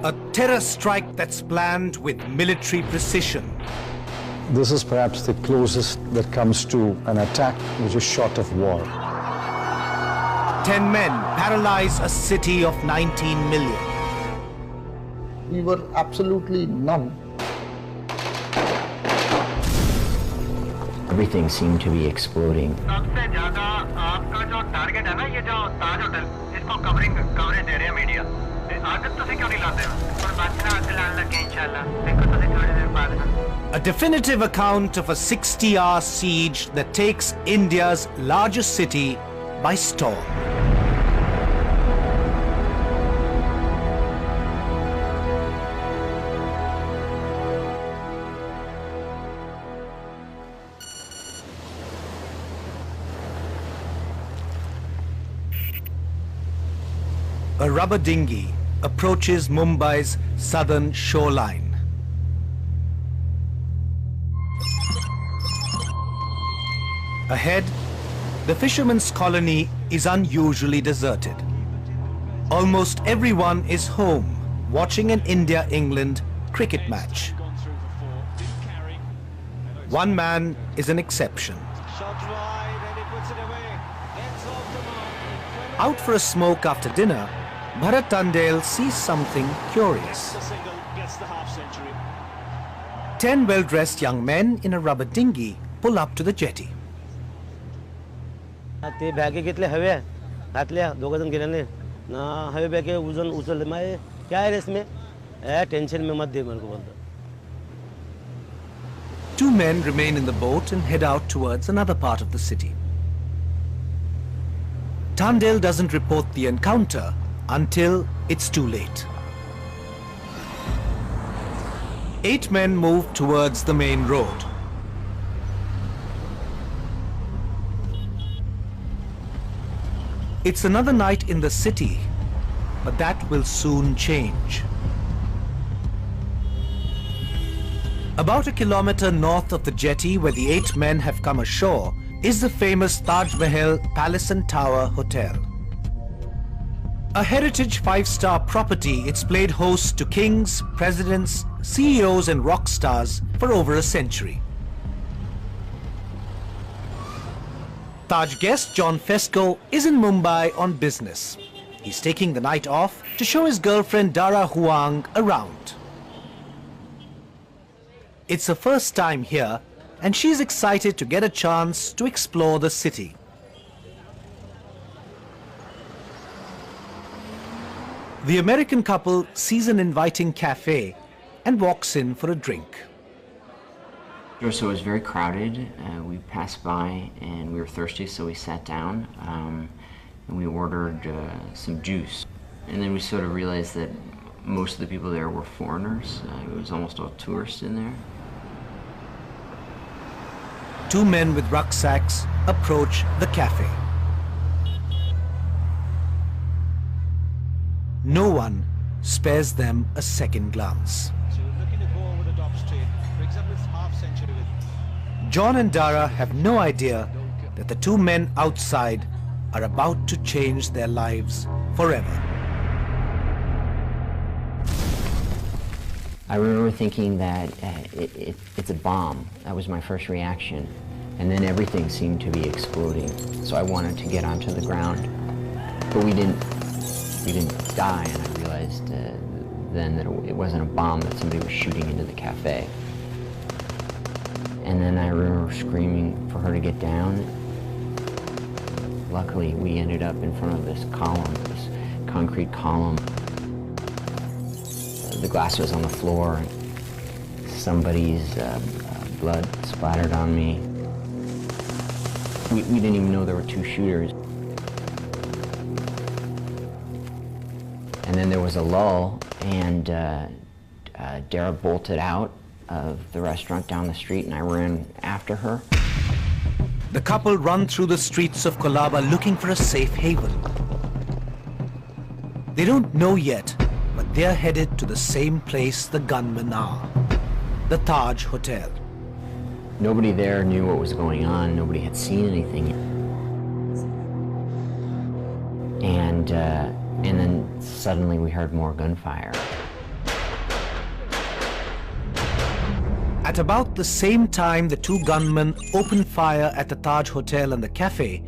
A terror strike that's planned with military precision. This is perhaps the closest that comes to an attack which is short of war. 10 men paralyze a city of 19 million. We were absolutely numb. Everything seemed to be exploding. A definitive account of a 60-hour siege that takes India's largest city by storm. A rubber dinghy approaches Mumbai's southern shoreline. Ahead, the fishermen's colony is unusually deserted. Almost everyone is home watching an India-England cricket match. One man is an exception. Out for a smoke after dinner, Bharat Tandale sees something curious. 10 well-dressed young men in a rubber dinghy pull up to the jetty. ते बॅगे घेतले हवे घातल्या दोघं जण गेल्याने ना हवे बॅगे उचलले माय क्या है इसमें टेंशन में मत दे मेरे को बोलता. 2 men remain in the boat and head out towards another part of the city. Tandale doesn't report the encounter until it's too late. 8 men move towards the main road. It's another night in the city, but that will soon change. About a kilometer north of the jetty where the 8 men have come ashore is the famous Taj Mahal Palace and Tower Hotel. A heritage 5-star property, it's played host to kings, presidents, CEOs and rock stars for over a century. Taj guest John Fesco is in Mumbai on business. He's taking the night off to show his girlfriend Dara Huang around. It's her first time here and she's excited to get a chance to explore the city. The American couple sees an inviting cafe and walks in for a drink. So it was very crowded. We passed by and we were thirsty, so we sat down and we ordered some juice. And then we sort of realized that most of the people there were foreigners. It was almost all tourists in there. 2 men with rucksacks approach the cafe. No one spares them a second glance. John and Dara have no idea that the 2 men outside are about to change their lives forever. I remember thinking that it's a bomb. That was my first reaction. And then everything seemed to be exploding. So I wanted to get onto the ground. But we didn't die, and I realized then that it wasn't a bomb, that somebody was shooting into the cafe. And then I remember screaming for her to get down. Luckily, we ended up in front of this column, this concrete column. The glass was on the floor. Somebody's blood splattered on me. We didn't even know there were 2 shooters. And then there was a lull, and Dara bolted out of the restaurant down the street, and I ran after her. The couple run through the streets of Colaba looking for a safe haven. They don't know yet, but they're headed to the same place the gunmen are, the Taj Hotel. Nobody there knew what was going on. Nobody had seen anything. And then suddenly we heard more gunfire. At about the same time the two gunmen opened fire at the Taj Hotel and the cafe,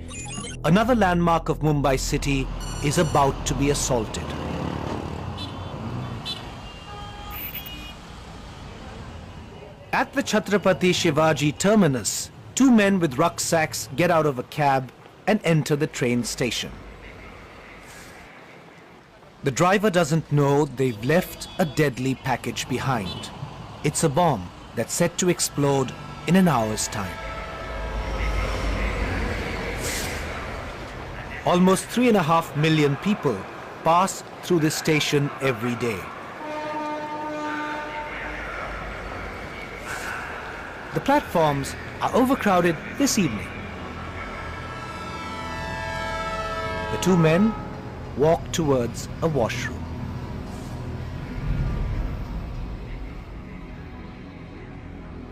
another landmark of Mumbai city is about to be assaulted. At the Chhatrapati Shivaji terminus, two men with rucksacks get out of a cab and enter the train station. The driver doesn't know they've left a deadly package behind. It's a bomb that's set to explode in an hour's time. Almost 3.5 million people pass through this station every day. The platforms are overcrowded this evening. The two men walk towards a washroom.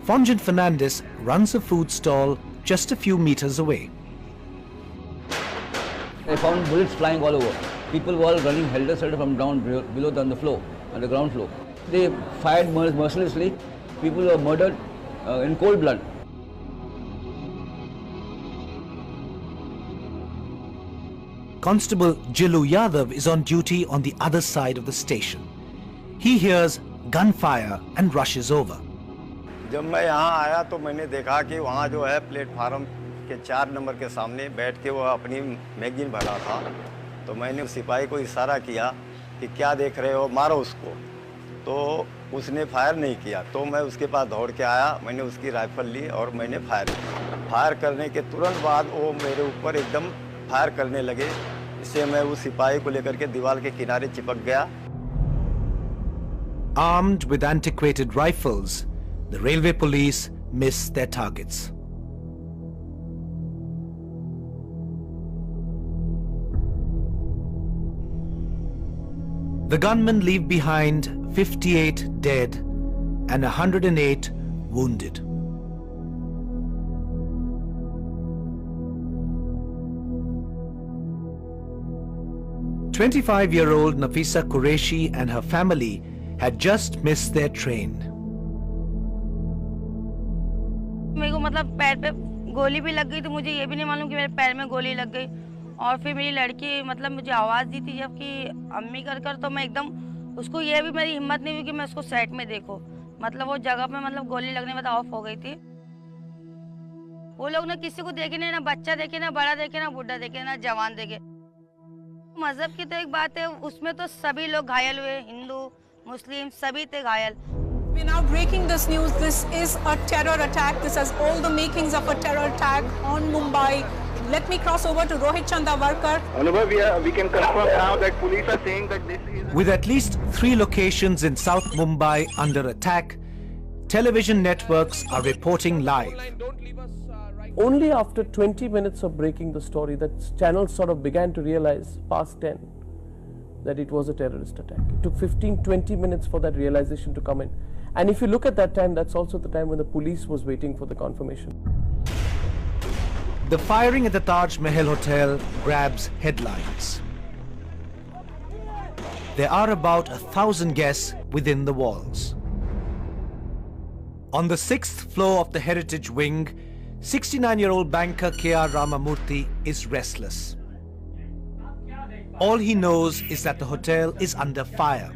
Fonjan Fernandez runs a food stall just a few meters away. I found bullets flying all over. People were all running helter-skelter from down below on the floor, on the ground floor. They fired mercilessly. People were murdered in cold blood. Constable Jilu Yadav is on duty on the other side of the station. He hears gunfire and rushes over. जब मैं यहाँ आया तो मैंने देखा कि वहाँ जो है प्लेटफार्म के 4 नंबर के सामने बैठ के वो अपनी मैगजीन भरा था, तो मैंने सिपाही को इशारा किया कि क्या देख रहे हो, मारो उसको। तो उसने फायर नहीं किया, तो मैं उसके पास दौड़ के आया, मैंने उसकी राइफल ली और मैंने फायर करने के तुरंत बाद वो मेरे ऊपर एकदम फायर करने लगे। इससे मैं उस सिपाही को लेकर के दीवार के किनारे चिपक गया। Armed with antiquated rifles, the railway police miss their targets. The gunmen leave behind 58 dead and 108 wounded. "25-year-old Nafisa Qureshi and her family had just missed their train. मेरे को मतलब पैर पे गोली भी लग गई, तो मुझे ये भी नहीं मालूम कि मेरे पैर में गोली लग गई। और फिर मेरी लड़की मतलब मुझे आवाज़ दी थी जब कि अम्मी कर, तो मैं एकदम उसको, ये भी मेरी हिम्मत नहीं हुई कि मैं उसको सेट में देखूं। मतलब वो जगह पे मतलब गोली लगने में ऑफ हो गई थी। वो लोग ना किसी को देखे नहीं, ना बच्चा देखे, ना बड़ा देखे, ना बूढ़ा देखे, ना जवान देखे। मजहब की तो एक बात है, उसमें तो सभी लोग घायल हुए, हिंदू मुस्लिम सभी थे घायल। We're now breaking this news. This is a terror attack. This has all the makings of a terror attack on Mumbai. Let me cross over to Rohit Chandavarkar. Anubhav, we can confirm now that police are saying that this is... With at least 3 locations in South Mumbai under attack, television networks are reporting live. Only after 20 minutes of breaking the story, that channels sort of began to realize, past 10, that it was a terrorist attack. It took 15-20 minutes for that realization to come in. And if you look at that time, that's also the time when the police was waiting for the confirmation. The firing at the Taj Mahal Hotel grabs headlines. There are about 1,000 guests within the walls. On the 6th floor of the Heritage Wing, 69-year-old banker K.R. Ramamurthy is restless. All he knows is that the hotel is under fire.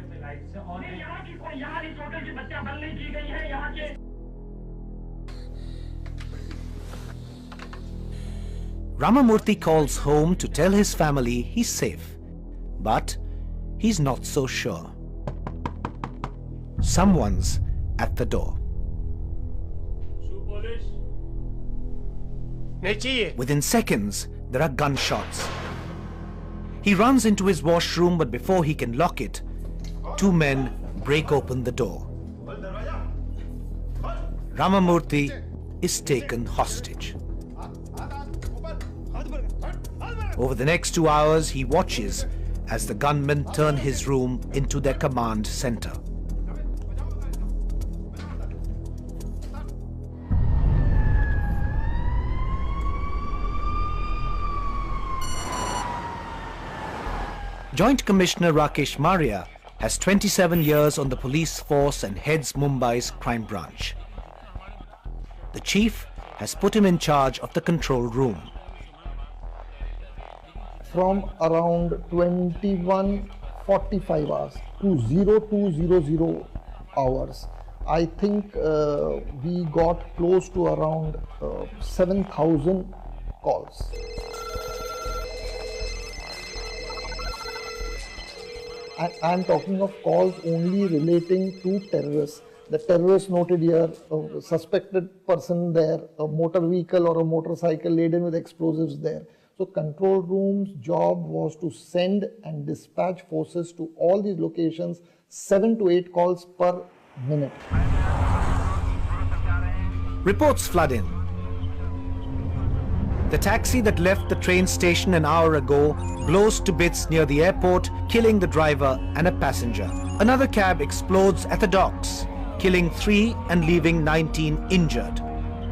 Ramamurthy calls home to tell his family he's safe, but he's not so sure. Someone's at the door. Within seconds, there are gunshots. He runs into his washroom, but before he can lock it, 2 men break open the door. Ramamurthy is taken hostage. Over the next 2 hours, he watches as the gunmen turn his room into their command center. Joint Commissioner Rakesh Maria has 27 years on the police force and heads Mumbai's crime branch. the chief has put him in charge of the control room. From around 21:45 hours to 0200 hours, I think we got close to around 7,000 calls. I'm talking of calls only relating to terrorists. The terrorist noted here, a suspected person there, a motor vehicle or a motorcycle laden with explosives there. So control room's job was to send and dispatch forces to all these locations, 7 to 8 calls per minute. Reports flood in. The taxi that left the train station an hour ago blows to bits near the airport, killing the driver and a passenger. Another cab explodes at the docks, killing 3 and leaving 19 injured.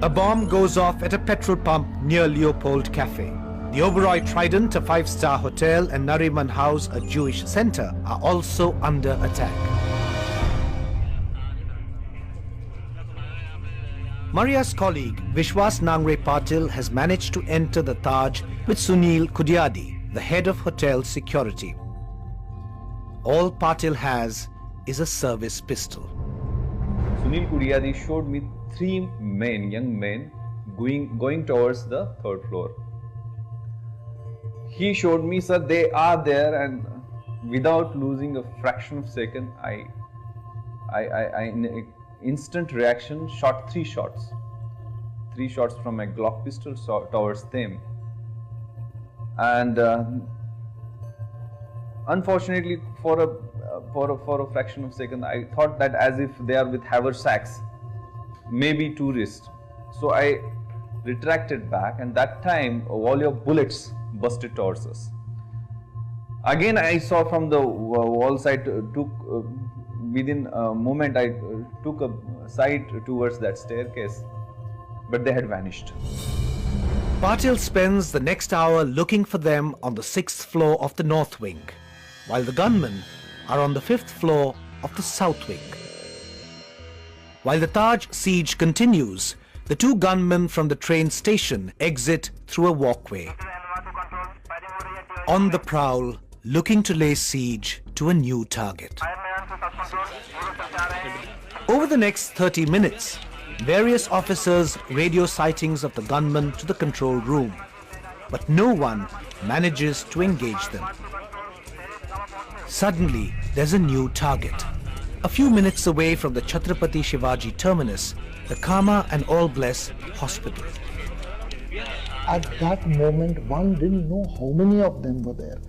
A bomb goes off at a petrol pump near Leopold Cafe. The Oberoi Trident, a 5-star hotel, and Nariman House, a Jewish center, are also under attack. Maria's colleague, Vishwas Nangre Patil, has managed to enter the Taj with Sunil Kudyadi, the head of hotel security. All Patil has is a service pistol. Sunil Kudyadi showed me 3 men, young men, going towards the 3rd floor. He showed me, sir, they are there, and without losing a fraction of a second, I in instant reaction shot 3 shots. 3 shots from my Glock pistol towards them. And unfortunately, for a fraction of a second, I thought that as if they are with haversacks, maybe tourists. So I retracted back, and that time a volley of bullets busted towards us. Again, I saw from the wall side, within a moment I took a sight towards that staircase, but they had vanished. Patil spends the next hour looking for them on the 6th floor of the north wing, while the gunmen are on the 5th floor of the south wing. While the Taj siege continues, the 2 gunmen from the train station exit through a walkway. On the prowl, looking to lay siege to a new target. Over the next 30 minutes, various officers radio sightings of the gunmen to the control room, but no one manages to engage them. Suddenly, there's a new target. A few minutes away from the Chhatrapati Shivaji terminus, the Kama and All Bless Hospital. At that moment, one didn't know how many of them were there,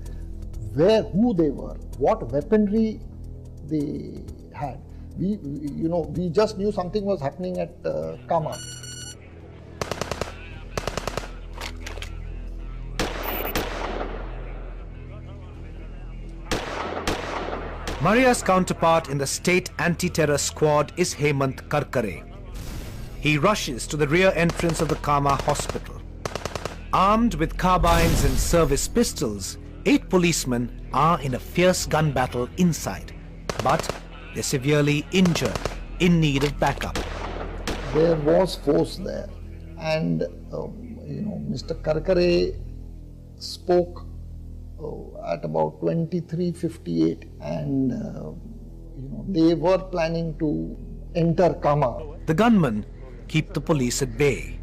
who they were, what weaponry they had. We just knew something was happening at Kama. Maria's counterpart in the state anti-terror squad is Hemant Karkare. He rushes to the rear entrance of the Kama hospital. Armed with carbines and service pistols, 8 policemen are in a fierce gun battle inside, but they're severely injured, in need of backup. There was force there, and Mr. Karkare spoke at about 23:58, and they were planning to enter Kama. The gunmen keep the police at bay,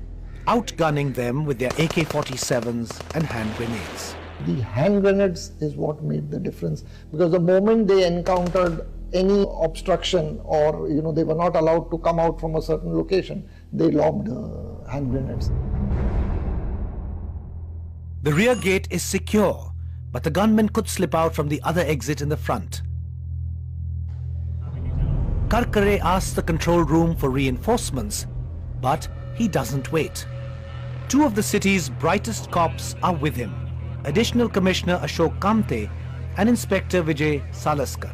outgunning them with their AK-47s and hand grenades. The hand grenades is what made the difference, because the moment they encountered any obstruction or they were not allowed to come out from a certain location, they lobbed hand grenades. The rear gate is secure, but the gunmen could slip out from the other exit in the front. Karkare asks the control room for reinforcements, but he doesn't wait. 2 of the city's brightest cops are with him, Additional Commissioner Ashok Kamte and Inspector Vijay Salaskar.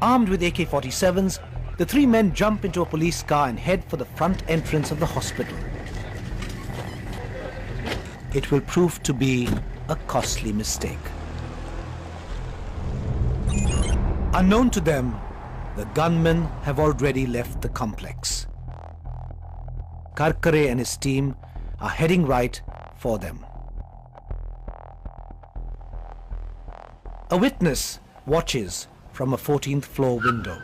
Armed with AK-47s, the 3 men jump into a police car and head for the front entrance of the hospital. It will prove to be a costly mistake. Unknown to them, the gunmen have already left the complex. Karkare and his team are heading right for them. A witness watches from a 14th floor window.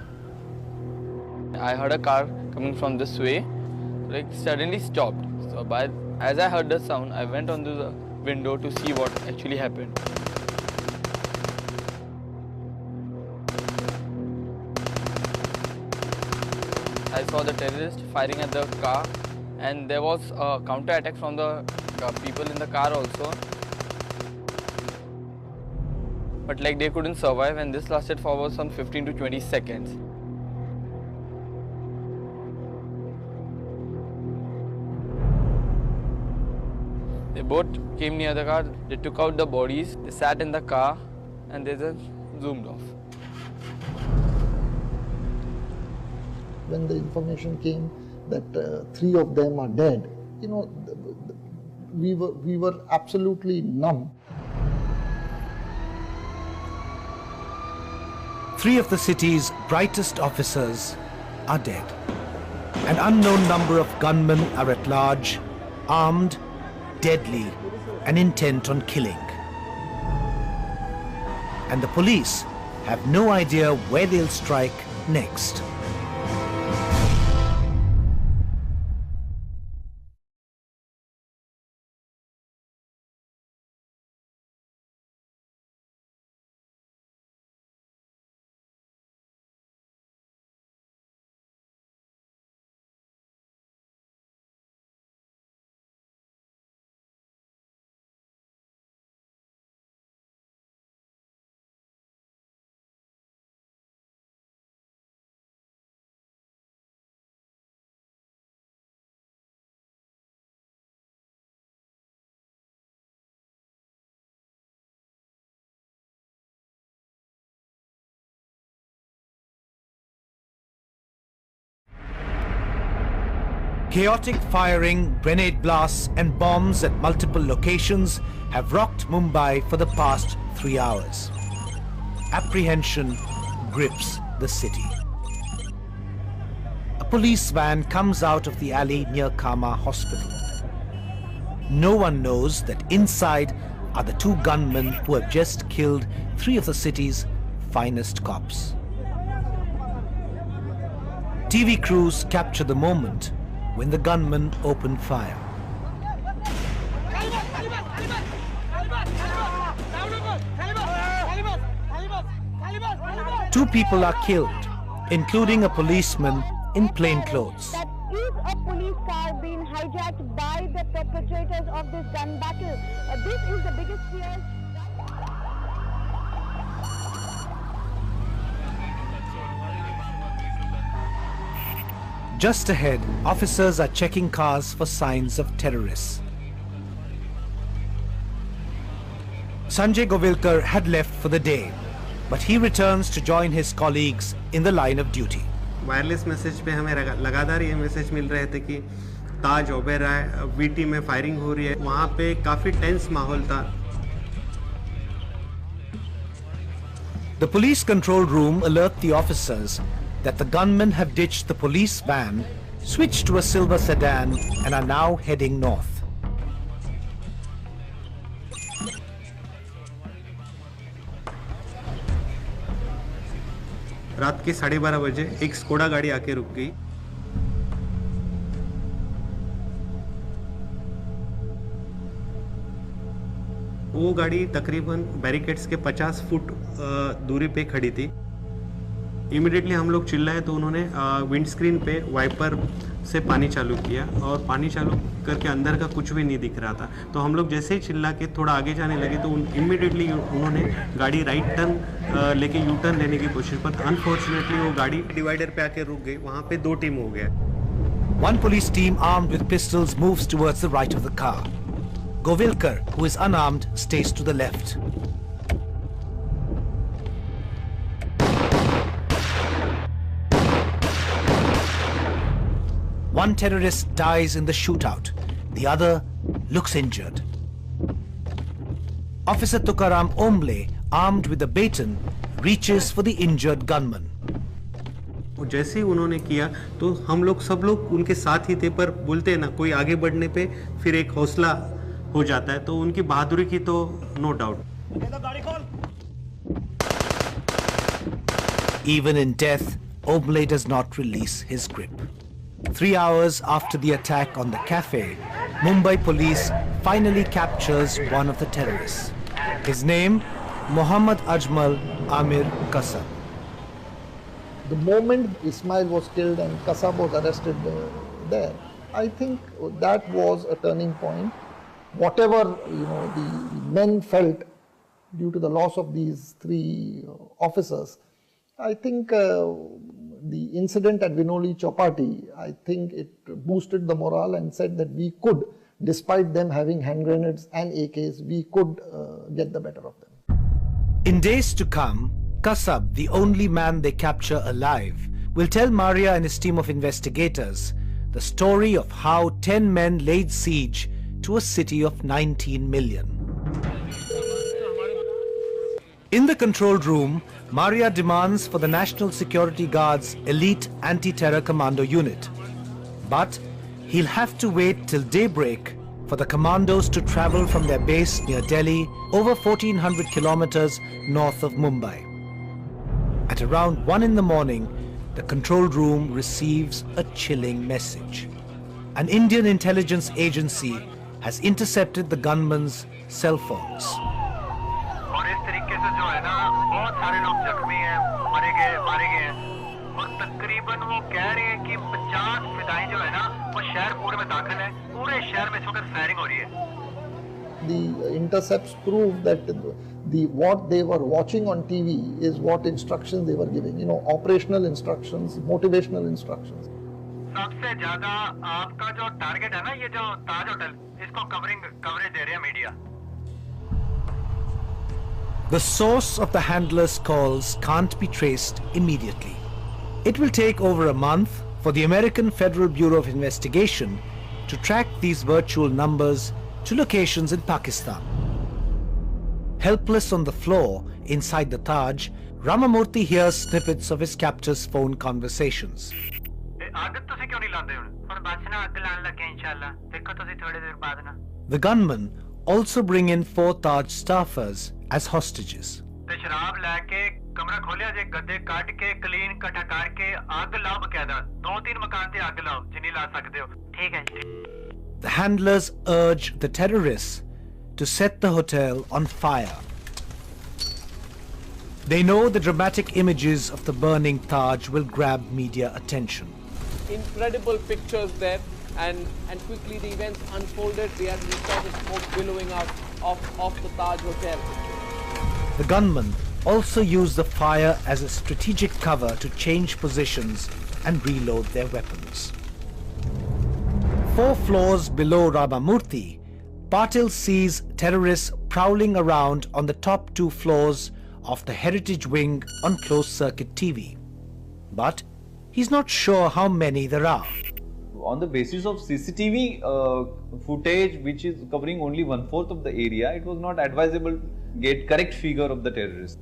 I heard a car coming from this way, like suddenly stopped. So as I heard the sound, I went onto the window to see what actually happened. I saw the terrorists firing at the car, and there was a counter attack from the people in the car also. But like they couldn't survive, and this lasted for some 15 to 20 seconds. They both came near the car, they took out the bodies, they sat in the car, and they just zoomed off. When the information came that 3 of them are dead, you know, we were absolutely numb. 3 of the city's brightest officers are dead. An unknown number of gunmen are at large, armed, deadly, and intent on killing. And the police have no idea where they'll strike next. Chaotic firing, grenade blasts and bombs at multiple locations have rocked Mumbai for the past 3 hours. Apprehension grips the city. A police van comes out of the alley near Kama Hospital. No one knows that inside are the 2 gunmen who have just killed 3 of the city's finest cops. TV crews capture the moment when the gunmen open fire. Two people are killed, including a policeman in plain clothes. That is a police car being hijacked by the perpetrators of this gun battle. This is the biggest fear. Just ahead, officers are checking cars for signs of terrorists. Sanjay Govilkar had left for the day, but he returns to join his colleagues in the line of duty. Wireless message पे हमें लगातार ये message मिल रहे थे कि ताज ओबेरा VT में firing हो रही है. वहाँ पे काफी टेंस माहौल था. The police control room alert the officers that the gunmen have ditched the police van, switched to a silver sedan and are now heading north. रात के 12:30 बजे एक स्कोडा गाड़ी आके रुक गई. वो गाड़ी तकरीबन बैरिकेड्स के 50 फुट दूरी पे खड़ी थी. इमीडिएटली हम लोग चिल्लाए तो उन्होंने विंडस्क्रीन पे वाइपर से पानी चालू किया और पानी चालू करके अंदर का कुछ भी नहीं दिख रहा था. तो हम लोग जैसे ही चिल्ला के थोड़ा आगे जाने लगे तो इमीडिएटली उन्होंने गाड़ी राइट टर्न लेके यू टर्न लेने की कोशिश, पर अनफॉर्चुनेटली वो गाड़ी डिवाइडर पे आके रुक गई. वहाँ पे 2 टीम हो गया. One police team armed with pistols moves towards the right of the car. Govilkar, who is unarmed, stays to the left. One terrorist dies in the shootout. The other looks injured. Officer Tukaram Omble, armed with a baton, reaches for the injured gunman. जैसे ही उन्होंने किया तो हम लोग सब लोग उनके साथ ही थे, पर बोलते हैं ना कोई आगे बढ़ने पे फिर एक हौसला हो जाता है, तो उनकी बहादुरी की तो no doubt. Even in death, Obley does not release his grip. 3 hours after the attack on the cafe, Mumbai police finally captures one of the terrorists. His name, Mohammad Ajmal Amir Kasab. The moment Ismail was killed and Kasab was arrested there, I think that was a turning point. Whatever the men felt due to the loss of these 3 officers, I think the incident at Vinoli Chowpatty, I think it boosted the morale and said that we could, despite them having hand grenades and AKs, we could get the better of them. In days to come, Kasab, the only man they capture alive, will tell Maria and his team of investigators the story of how 10 men laid siege to a city of 19 million. In the control room, Maria demands for the National Security Guard's elite anti-terror commando unit. But he'll have to wait till daybreak for the commandos to travel from their base near Delhi over 1400 kilometers north of Mumbai. At around 1 in the morning, the control room receives a chilling message. An Indian intelligence agency has intercepted the gunmen's cell phones. और इस तरीके से जो है ना बहुत सारे लोग जख्मी हैं, मारे गए हैं और तकरीबन वो कह रहे हैं कि 50 फिदाई जो है ना वो शहर पूरे में दाखिल है, पूरे शहर में इस वक्त फायरिंग हो रही है। The intercepts prove that what they were watching on TV is what instructions they were giving, operational instructions, motivational instructions. सबसे ज्यादा आपका जो टारगेट है ना ये जो ताज होटल, इसको कवरेज दे रहे हैं media. The source of the handler's calls can't be traced immediately. It will take over a month for the American Federal Bureau of Investigation to track these virtual numbers to locations in Pakistan. Helpless on the floor inside the Taj, Ramamurthy hears snippets of his captor's phone conversations. The gunmen also bring in 4 Taj staffers as hostages. The handlers urge the terrorists to set the hotel on fire. They know the dramatic images of the burning Taj will grab media attention. Incredible pictures there, and quickly the events unfolded. We saw the smoke billowing out of the Taj Hotel. The gunmen also use the fire as a strategic cover to change positions and reload their weapons. 4 floors below Ramamurthy, Patil sees terrorists prowling around on the top 2 floors of the Heritage Wing on closed-circuit TV. But he's not sure how many there are. On the basis of CCTV footage, which is covering only 1/4 of the area, it was not advisable to get correct figure of the terrorists.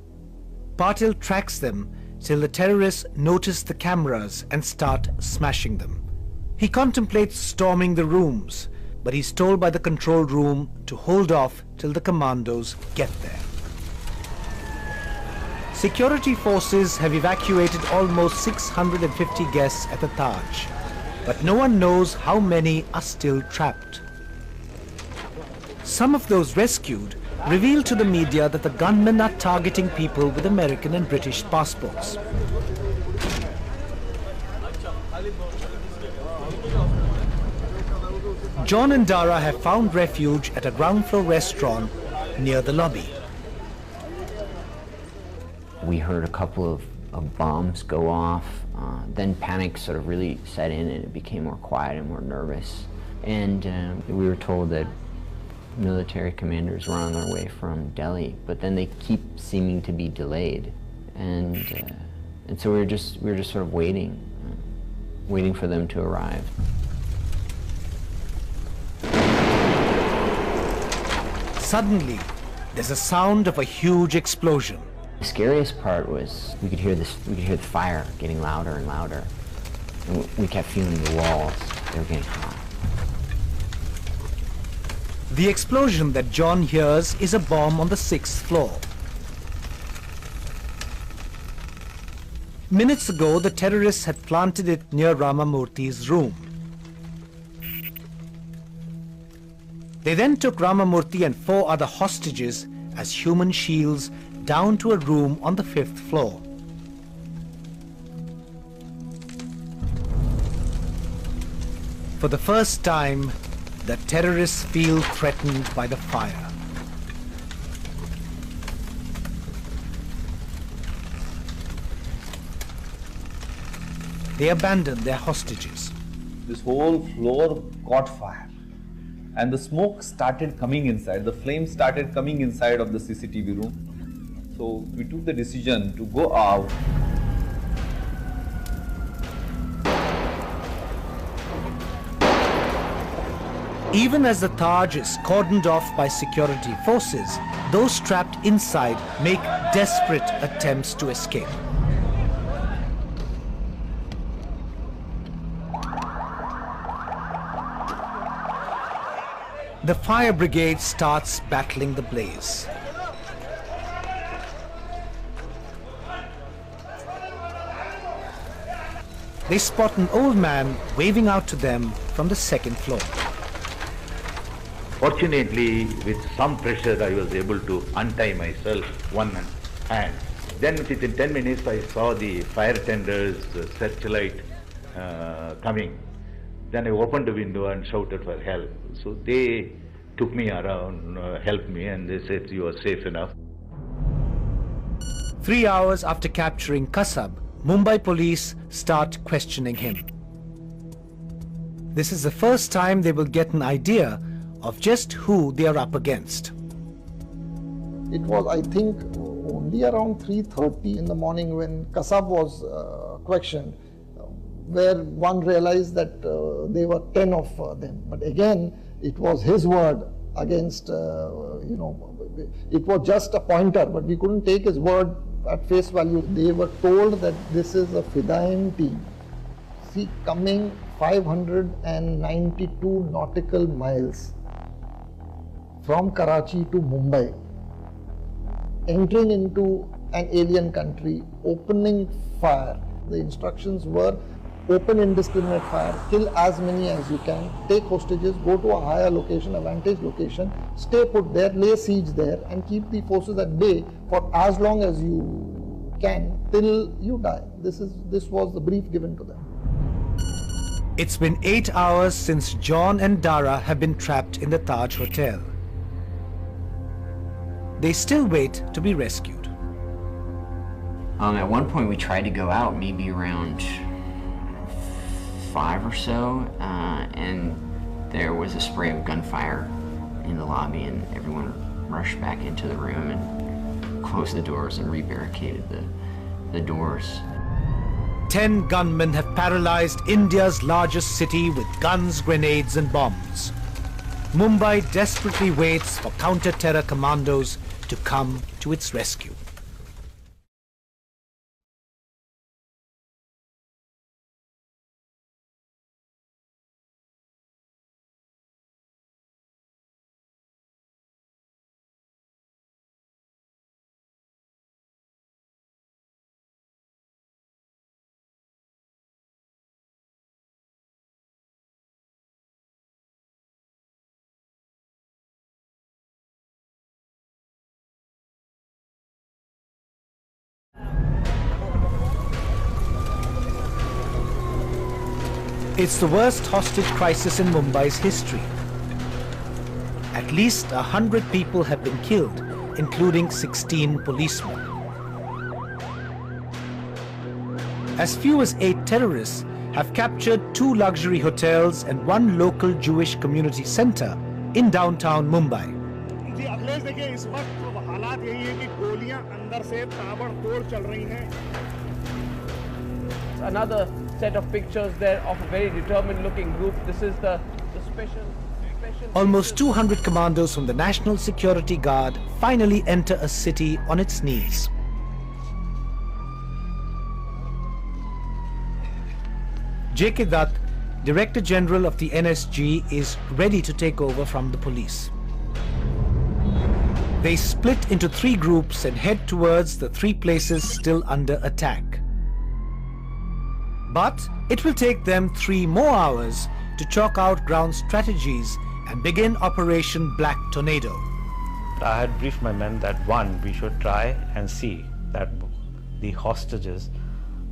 Patil tracks them till the terrorists notice the cameras and start smashing them. He contemplates storming the rooms, but he's told by the control room to hold off till the commandos get there. Security forces have evacuated almost 650 guests at the Taj, but no one knows how many are still trapped. Some of those rescued reveal to the media that the gunmen are targeting people with American and British passports. John and Dara have found refuge at a ground floor restaurant near the lobby. We heard a couple of bombs go off. Then panic sort of really set in and it became more quiet and more nervous. And we were told that military commanders were on their way from Delhi, but then they keep seeming to be delayed. And so we were just sort of waiting for them to arrive. Suddenly, there's a sound of a huge explosion. The scariest part was we could hear the fire getting louder and louder. And we kept feeling the walls, they were getting hot. The explosion that John hears is a bomb on the 6th floor. Minutes ago, the terrorists had planted it near Ramamurthy's room. They then took Ramamurthy and 4 other hostages as human shields down to a room on the 5th floor. For the first time, the terrorists feel threatened by the fire. They abandon their hostages. This whole floor caught fire and the smoke started coming inside. The flames started coming inside of the CCTV room. So we took the decision to go out. Even as the Taj is cordoned off by security forces, those trapped inside make desperate attempts to escape. The fire brigade starts battling the blaze. They spot an old man waving out to them from the 2nd floor. Fortunately, with some pressure, I was able to untie myself one hand. Then within 10 minutes, I saw the fire tenders, searchlight coming. Then I opened the window and shouted for help. So they took me around, helped me, and they said, "You are safe enough." 3 hours after capturing Kasab, Mumbai police start questioning him. This is the first time they will get an idea of just who they are up against. It was, I think, only around 3:30 in the morning when Kasab was questioned, where one realized that there were 10 of them. But again, it was his word against, it was just a pointer, but we couldn't take his word at face value. They were told that this is a Fidain team. See, coming 592 nautical miles from Karachi to Mumbai, entering into an alien country, opening fire. The instructions were open indiscriminate fire, kill as many as you can, take hostages, go to a higher location, a vantage location, stay put there, lay siege there and keep the forces at bay for as long as you can till you die. This was the brief given to them. It's been 8 hours since John and Dara have been trapped in the Taj Hotel. They still wait to be rescued. At one point we tried to go out, maybe around 5 or so, and there was a spray of gunfire in the lobby and everyone rushed back into the room and closed the doors and re-barricaded the doors. 10 gunmen have paralyzed India's largest city with guns, grenades and bombs. Mumbai desperately waits for counter-terror commandos to come to its rescue. It's the worst hostage crisis in Mumbai's history. At least 100 people have been killed, including 16 policemen. As few as 8 terrorists have captured 2 luxury hotels and 1 local Jewish community center in downtown Mumbai. Another set of pictures there of a very determined looking group. This is the special Almost 200 commandos from the National Security Guard finally enter a city on its knees. J.K. Dutt, Director General of the NSG, is ready to take over from the police. They split into 3 groups and head towards the 3 places still under attack. But it will take them 3 more hours to chalk out ground strategies and begin Operation Black Tornado. I had briefed my men that one, we should try and see that the hostages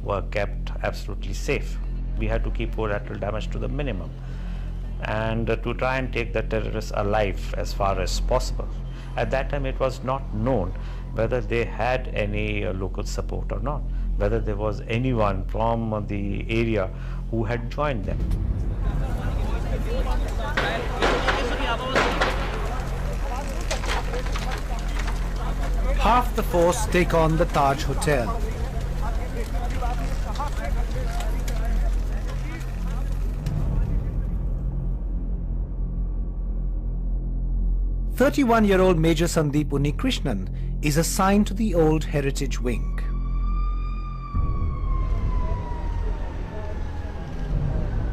were kept absolutely safe. We had to keep collateral damage to the minimum and to try and take the terrorists alive as far as possible. At that time it was not known whether they had any local support or not, whether there was anyone from the area who had joined them. Half the force take on the Taj Hotel. "31-year-old Major Sandeep Unnikrishnan is assigned to the Old Heritage Wing.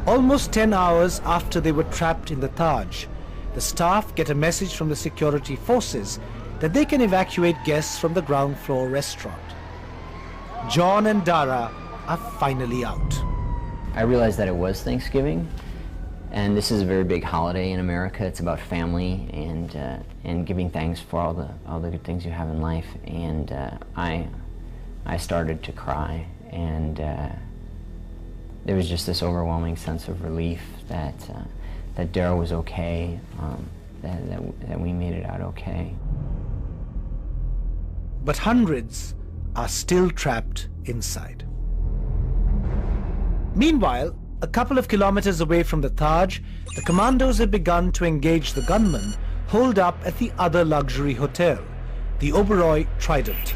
Almost 10 hours after they were trapped in the Taj, the staff get a message from the security forces that they can evacuate guests from the ground floor restaurant. John and Dara are finally out. I realized that it was Thanksgiving, and this is a very big holiday in America. It's about family and giving thanks for all the good things you have in life. And I started to cry, and there was just this overwhelming sense of relief that Dara was okay, that we made it out okay. But hundreds are still trapped inside. Meanwhile, a couple of kilometers away from the Taj, the commandos have begun to engage the gunmen holed up at the other luxury hotel, the Oberoi Trident.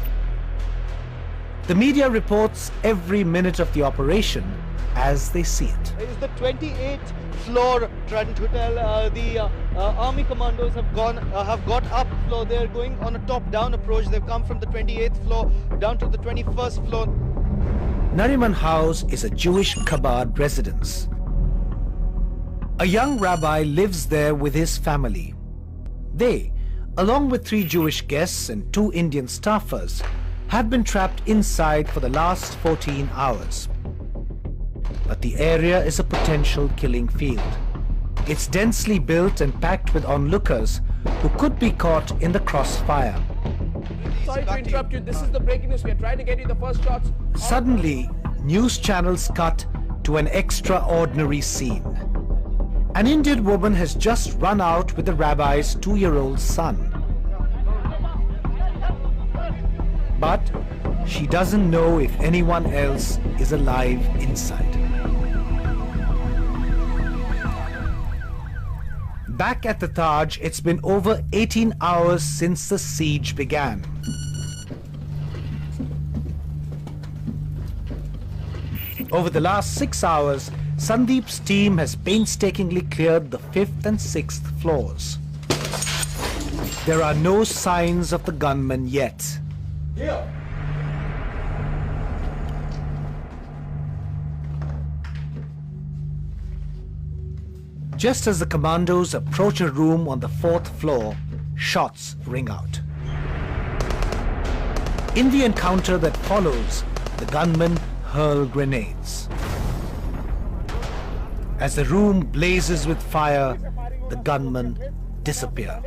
The media reports every minute of the operation as they see it. It is the 28th floor Trident Hotel. The army commandos have got up floor. They're going on a top-down approach. They've come from the 28th floor down to the 21st floor. Nariman House is a Jewish Chabad residence. A young rabbi lives there with his family. They, along with 3 Jewish guests and 2 Indian staffers, have been trapped inside for the last 14 hours. But the area is a potential killing field. It's densely built and packed with onlookers who could be caught in the crossfire. Sorry to interrupt you. This is the breaking news. We're trying to get you the first shots. Suddenly, news channels cut to an extraordinary scene. An Indian woman has just run out with the rabbi's 2-year-old son. But she doesn't know if anyone else is alive inside. Back at the Taj, it's been over 18 hours since the siege began. Over the last 6 hours, Sandeep's team has painstakingly cleared the 5th and 6th floors. There are no signs of the gunmen yet. Here. Just as the commandos approach a room on the 4th floor, shots ring out. In the encounter that follows, the gunmen hurl grenades. As the room blazes with fire, the gunmen disappear.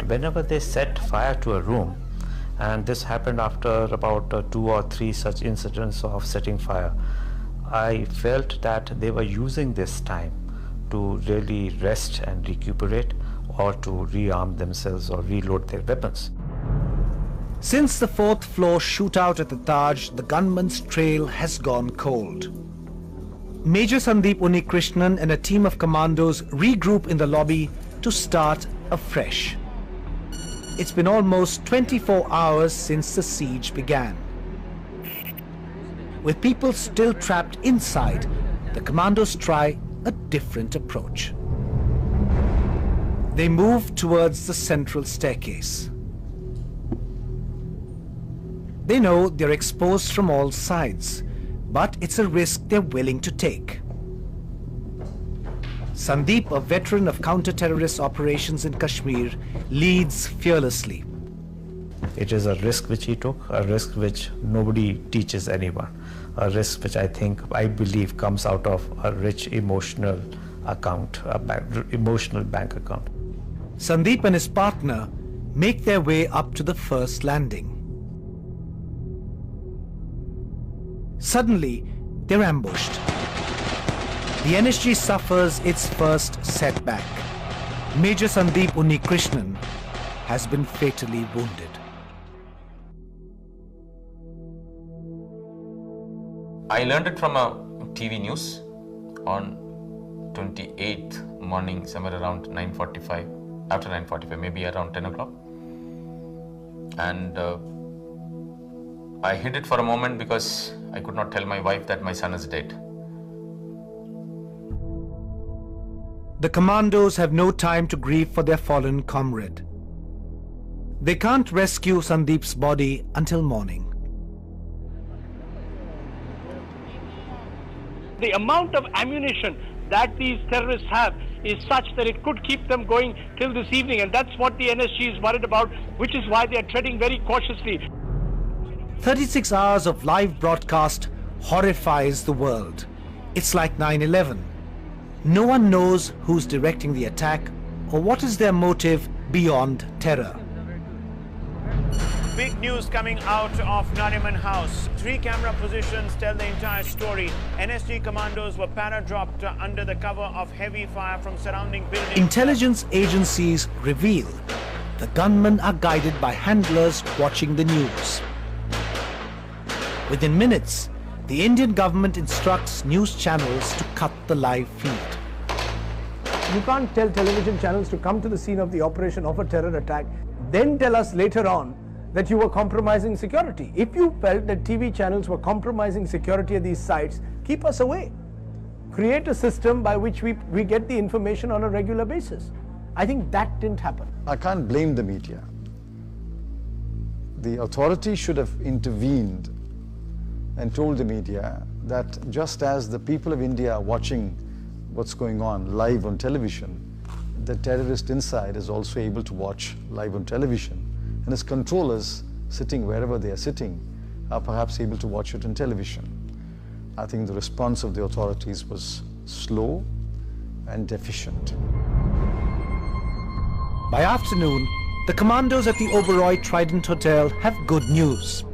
Whenever they set fire to a room, and this happened after about 2 or 3 such incidents of setting fire, I felt that they were using this time to really rest and recuperate, or to rearm themselves or reload their weapons. Since the 4th floor shootout at the Taj, the gunmen's trail has gone cold. Major Sandeep Unnikrishnan and a team of commandos regroup in the lobby to start afresh. It's been almost 24 hours since the siege began. With people still trapped inside, the commandos try a different approach. They move towards the central staircase. They know they're exposed from all sides, but it's a risk they're willing to take. Sandeep, a veteran of counter-terrorist operations in Kashmir, leads fearlessly. It is a risk which he took, a risk which nobody teaches anyone, a risk which I believe comes out of a rich emotional account, emotional bank account. Sandeep and his partner make their way up to the first landing. Suddenly, they're ambushed. The NSG suffers its first setback. Major Sandeep Unnikrishnan has been fatally wounded. I learned it from a TV news on 28th morning, somewhere around 9:45, after 9:45, maybe around 10 o'clock. And I hid it for a moment because I could not tell my wife that my son is dead. The commandos have no time to grieve for their fallen comrade. They can't rescue Sandeep's body until morning. The amount of ammunition that these terrorists have is such that it could keep them going till this evening, and that's what the NSG is worried about, which is why they are treading very cautiously. 36 hours of live broadcast horrifies the world. It's like 9/11. No one knows who's directing the attack or what is their motive beyond terror. Big news coming out of Nariman House. 3 camera positions tell the entire story. NSG commandos were para-dropped under the cover of heavy fire from surrounding buildings. Intelligence agencies reveal the gunmen are guided by handlers watching the news. Within minutes, the Indian government instructs news channels to cut the live feed. You can't tell television channels to come to the scene of the operation of a terror attack, then tell us later on that you were compromising security. If you felt that TV channels were compromising security at these sites, keep us away. Create a system by which we get the information on a regular basis. I think that didn't happen. I can't blame the media. The authority should have intervened and told the media that just as the people of India are watching what's going on live on television, the terrorist inside is also able to watch live on television. And his controllers, sitting wherever they are sitting, are perhaps able to watch it on television. I think the response of the authorities was slow and deficient. By afternoon, the commandos at the Oberoi Trident Hotel have good news.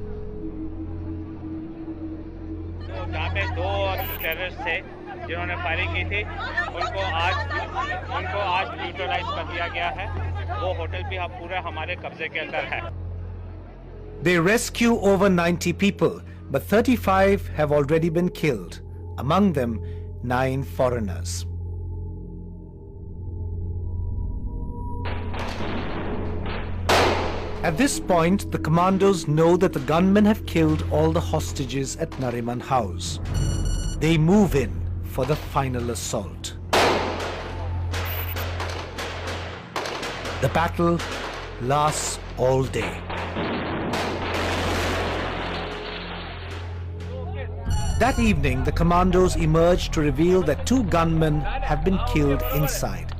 जहाँ पे 2 terrorist थे जिन्होंने firing की थी, उनको आज neutralise कर दिया गया है. वो होटल भी पूरा हमारे कब्जे के अंदर है. They rescue over 90 people, but 35 have already been killed, among them 9 foreigners. At this point, the commandos know that the gunmen have killed all the hostages at Nariman House. They move in for the final assault. The battle lasts all day. That evening, the commandos emerge to reveal that 2 gunmen have been killed inside.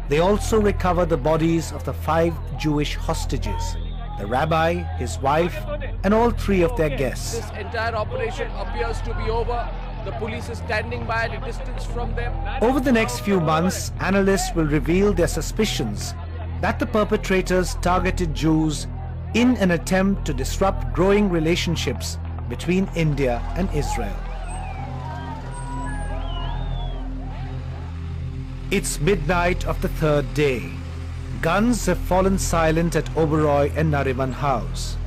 They also recover the bodies of the 5 Jewish hostages, the rabbi, his wife, and all 3 of their guests. This entire operation appears to be over. The police is standing by at a distance from them. Over the next few months, analysts will reveal their suspicions that the perpetrators targeted Jews in an attempt to disrupt growing relationships between India and Israel. It's midnight of the 3rd day. Guns have fallen silent at Oberoi and Nariman House.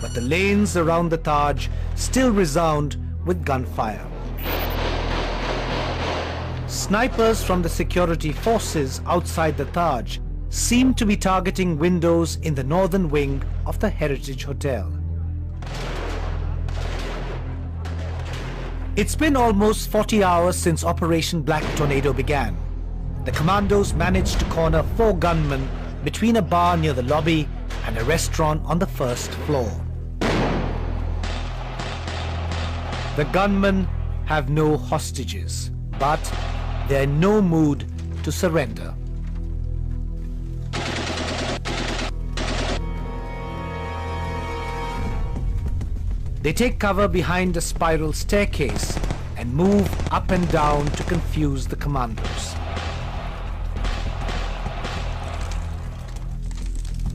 But the lanes around the Taj still resound with gunfire. Snipers from the security forces outside the Taj seem to be targeting windows in the northern wing of the Heritage Hotel. It's been almost 40 hours since Operation Black Tornado began. The commandos managed to corner 4 gunmen between a bar near the lobby and a restaurant on the 1st floor. The gunmen have no hostages, but they're in no mood to surrender. They take cover behind a spiral staircase and move up and down to confuse the commandos.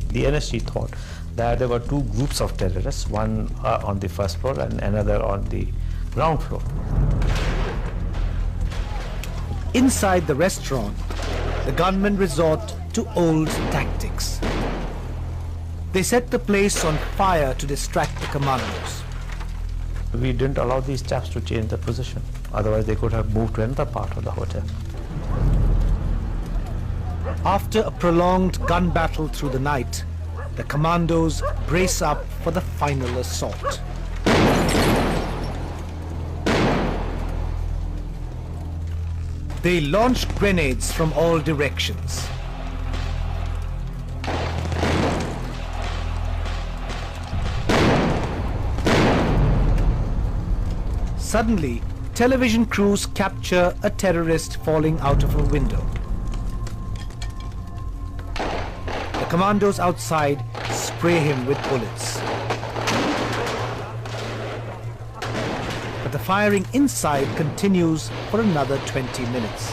The NSG thought that there were two groups of terrorists, one on the first floor and another on the ground floor. Inside the restaurant, the gunmen resort to old tactics. They set the place on fire to distract the commandos. We didn't allow these chaps to change their position. Otherwise, they could have moved to another part of the hotel. After a prolonged gun battle through the night, the commandos brace up for the final assault. They launch grenades from all directions. Suddenly, television crews capture a terrorist falling out of a window. The commandos outside spray him with bullets. But the firing inside continues for another 20 minutes.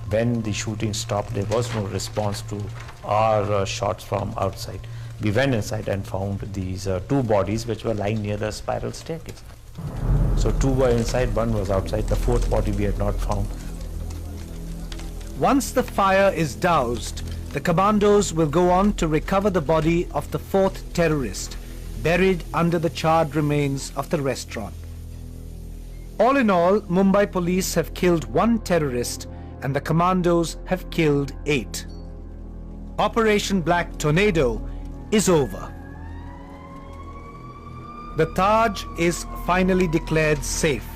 When the shooting stopped, there was no response to our shots from outside. We went inside and found these two bodies which were lying near the spiral staircase. So two were inside, one was outside. The fourth body we had not found. Once the fire is doused, the commandos will go on to recover the body of the fourth terrorist, buried under the charred remains of the restaurant. All in all, Mumbai police have killed 1 terrorist and the commandos have killed 8. Operation Black Tornado is over. The Taj is finally declared safe.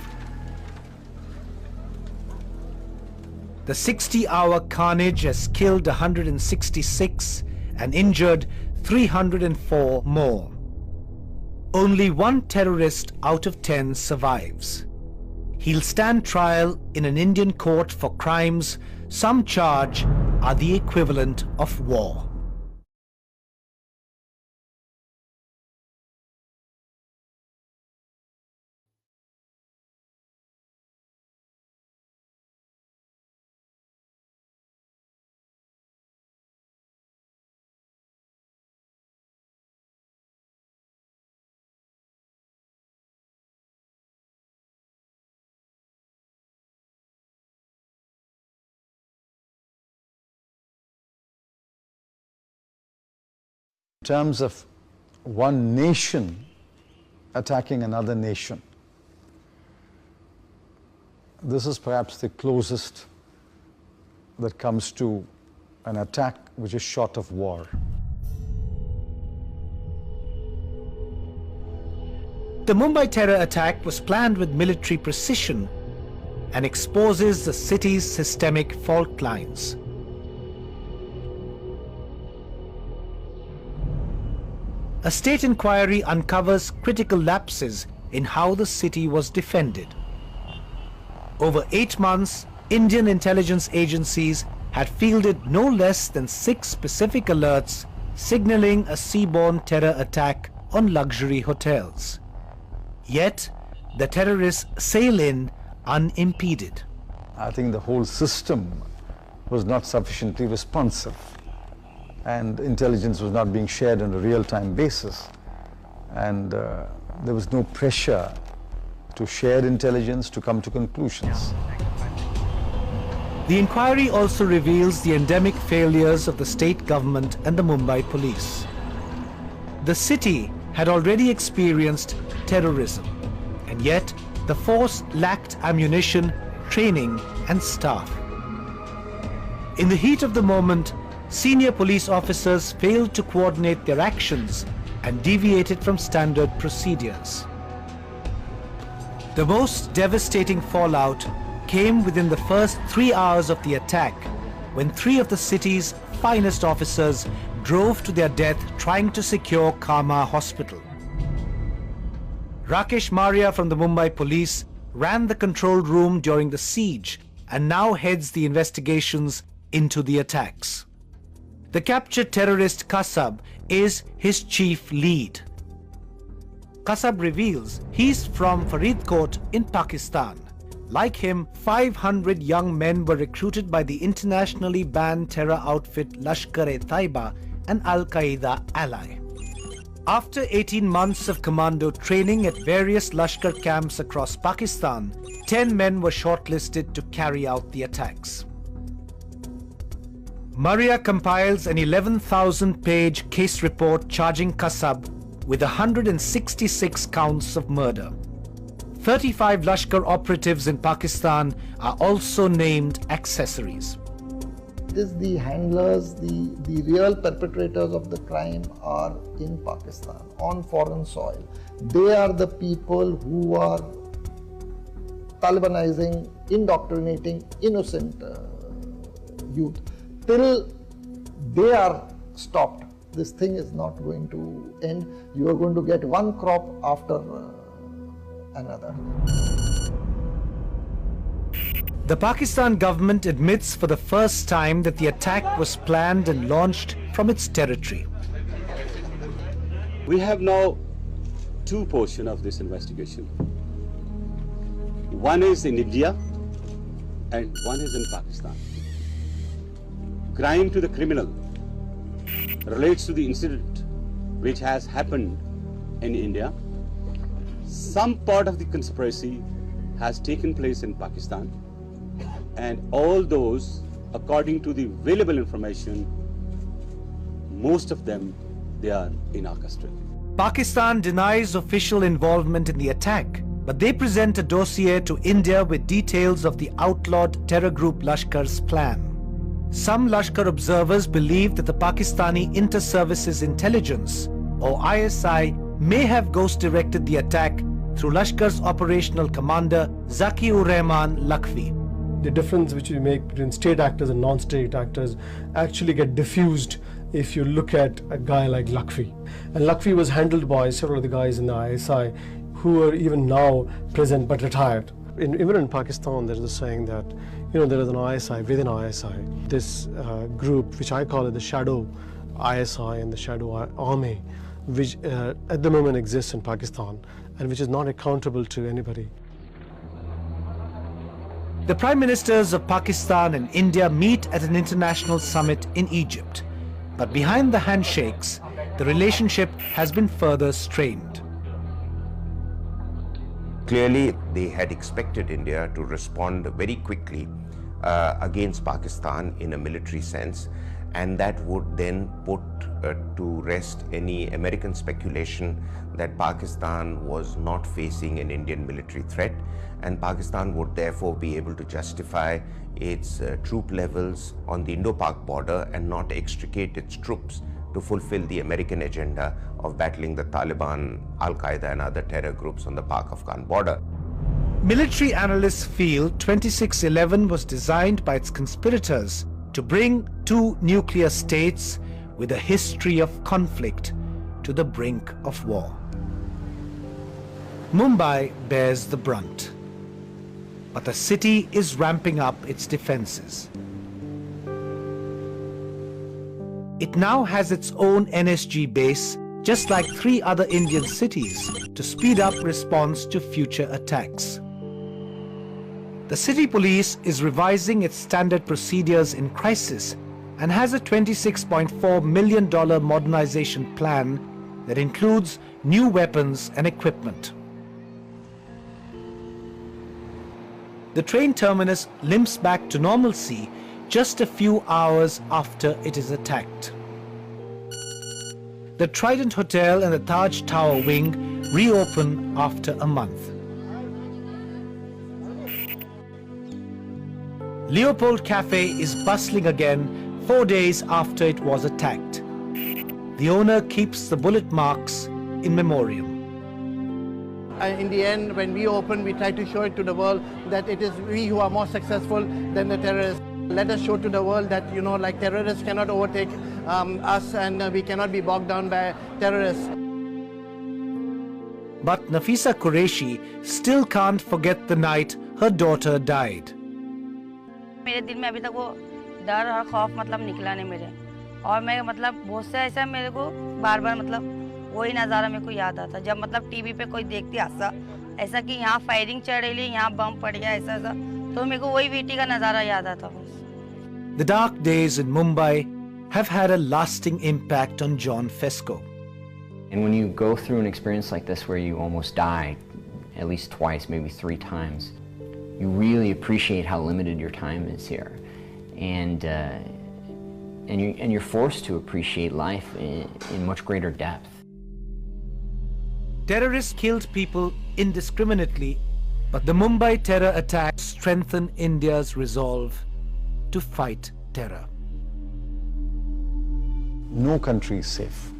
The 60-hour carnage has killed 166 and injured 304 more. Only 1 terrorist out of 10 survives. He'll stand trial in an Indian court for crimes some charge are the equivalent of war. In terms of one nation attacking another nation, this is perhaps the closest that comes to an attack which is short of war. The Mumbai terror attack was planned with military precision and exposes the city's systemic fault lines. A state inquiry uncovers critical lapses in how the city was defended. Over 8 months, Indian intelligence agencies had fielded no less than 6 specific alerts signaling a seaborne terror attack on luxury hotels. Yet, the terrorists sail in unimpeded. I think the whole system was not sufficiently responsive, and intelligence was not being shared on a real-time basis, and there was no pressure to share intelligence, to come to conclusions. The inquiry also reveals the endemic failures of the state government and the Mumbai police. The city had already experienced terrorism, and yet the force lacked ammunition, training and staff. In the heat of the moment, senior police officers failed to coordinate their actions and deviated from standard procedures. The most devastating fallout came within the first 3 hours of the attack, when 3 of the city's finest officers drove to their death trying to secure Karma Hospital. Rakesh Maria from the Mumbai police ran the control room during the siege and now heads the investigations into the attacks. The captured terrorist Kasab is his chief lead. Kasab reveals he's from Faridkot in Pakistan. Like him, 500 young men were recruited by the internationally banned terror outfit Lashkar-e-Taiba, an Al-Qaeda ally. After 18 months of commando training at various Lashkar camps across Pakistan, 10 men were shortlisted to carry out the attacks. Maria compiles an 11,000-page case report charging Kasab with 166 counts of murder. 35 Lashkar operatives in Pakistan are also named accessories. It is the handlers, the real perpetrators of the crime are in Pakistan, on foreign soil. They are the people who are Talibanizing, indoctrinating innocent youth. Till they are stopped, this thing is not going to end. You are going to get one crop after another. The Pakistan government admits for the first time that the attack was planned and launched from its territory. We have now two portions of this investigation. One is in India and one is in Pakistan. Crime to the criminal relates to the incident which has happened in India. Some part of the conspiracy has taken place in Pakistan, and all those, according to the available information, most of them, they are in our custody. Pakistan denies official involvement in the attack, but they present a dossier to India with details of the outlawed terror group Lashkar's plan. Some Lashkar observers believe that the Pakistani Inter-Services Intelligence, or ISI, may have ghost-directed the attack through Lashkar's operational commander Zaki-ur-Rahman Lakhvi. The difference which you make between state actors and non-state actors actually get diffused if you look at a guy like Lakhvi. And Lakhvi was handled by several of the guys in the ISI who are even now present but retired. Even in Pakistan, there is a saying that, there is an ISI within ISI. This group, which I call it the shadow ISI and the shadow army, which at the moment exists in Pakistan and which is not accountable to anybody. The Prime Ministers of Pakistan and India meet at an international summit in Egypt. But behind the handshakes, the relationship has been further strained. Clearly, they had expected India to respond very quickly against Pakistan in a military sense, and that would then put to rest any American speculation that Pakistan was not facing an Indian military threat, and Pakistan would therefore be able to justify its troop levels on the Indo-Pak border and not extricate its troops to fulfill the American agenda of battling the Taliban, Al-Qaeda and other terror groups on the Pak-Afghan border. Military analysts feel 2611 was designed by its conspirators to bring two nuclear states with a history of conflict to the brink of war. Mumbai bears the brunt, but the city is ramping up its defenses. It now has its own NSG base, just like 3 other Indian cities, to speed up response to future attacks. The city police is revising its standard procedures in crisis and has a $26.4 million modernization plan that includes new weapons and equipment. The train terminus limps back to normalcy just a few hours after it is attacked. The Trident Hotel and the Taj Tower wing reopen after a month. Leopold Cafe is bustling again 4 days after it was attacked. The owner keeps the bullet marks in memoriam. In the end, when we open, we try to show it to the world that it is we who are more successful than the terrorists. Let us show to the world that, you know, like terrorists cannot overtake us, and we cannot be bogged down by terrorists. But Nafisa Qureshi still can't forget the night her daughter died. मेरे दिल में अभी तक वो डर और खौफ मतलब निकला नहीं मेरे, और मैं मतलब बहुत से ऐसा मेरे को बार-बार मतलब वही नज़ारा मेरे को याद आता जब मतलब टीवी पे कोई देखती ऐसा कि यहाँ फायरिंग चल रही है, यहाँ बम पड़ गया ऐसा तो मेरे को वही वीटी का नज़ारा याद आता बस. The dark days in Mumbai have had a lasting impact on John Fesco. And when you go through an experience like this where you almost die at least twice, maybe 3 times, you really appreciate how limited your time is here. And you're forced to appreciate life in much greater depth. Terrorists killed people indiscriminately, but the Mumbai terror attacks strengthened India's resolve to fight terror. No country is safe.